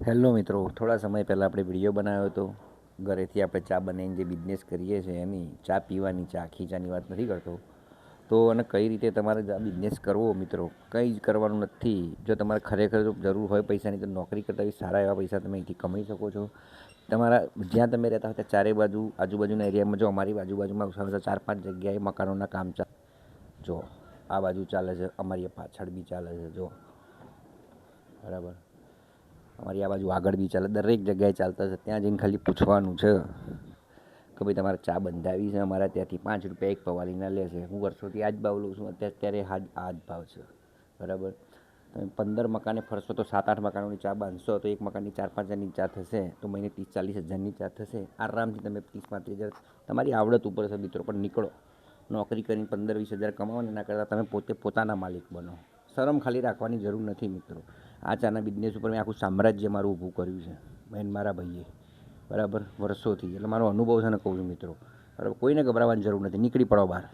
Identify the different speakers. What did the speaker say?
Speaker 1: Hello મિત્રો, થોડા સમય પહેલાં આપણે વિડીયો બનાવ્યો હતો. ઘરેથી આપણે ચા બનાવીને જે બિઝનેસ કરીએ છીએ એની ચા પીવાની, ચા આખી ચાની વાત નથી કરતો. તો અને કઈ રીતે તમારે આ બિઝનેસ કરવો મિત્રો, કંઈ જ કરવાનું નથી. જો તમારે ખરેખર જરૂર હોય પૈસાની તો નોકરી કરતાં બી સારા એવા પૈસા તમે અહીંથી કમાઈ શકો છો. તમારા જ્યાં તમે રહેતા હોય ત્યાં ચારે બાજુ આજુબાજુના એરિયામાં જો અમારી આજુબાજુમાં 4-5 જગ્યાએ મકાનોના કામ ચાલે. જો આ બાજુ ચાલે છે, અમારી પાછળ બી ચાલે છે, જો બરાબર. અમારી આ બાજુ આગળ બી ચાલે, દરેક જગ્યાએ ચાલતા છે. ત્યાં જઈને ખાલી પૂછવાનું છે કે ભાઈ તમારે ચા બંધાવી છે, અમારા ત્યાંથી ₹5 એક પવાલીના લે છે. હું વર્ષોથી આ જ ભાવ લઉં છું, અત્યારે આ જ ભાવ છે, બરાબર. તમે 15 મકાને ફરશો તો 7-8 મકાનોની ચા બાંધશો તો એક મકાનની 4-5 હજારની ચા થશે, તો મહિને 30-40 હજારની ચા થશે. આરામથી તમે 30-35 હજાર તમારી આવડત ઉપર છે મિત્રો, પણ નીકળો. નોકરી કરીને 15-20 હજાર કમાવો ને એના કરતાં તમે પોતે પોતાના માલિક બનો. શરમ ખાલી રાખવાની જરૂર નથી મિત્રો. આ ચાના બિઝનેસ ઉપર મેં આખું સામ્રાજ્ય મારું ઊભું કર્યું છે, મેં મારા ભાઈએ, બરાબર, વર્ષોથી. એટલે મારો અનુભવ છે ને કહું છું મિત્રો, બરાબર. કોઈને ગભરાવાની જરૂર નથી, નીકળી પડો બહાર.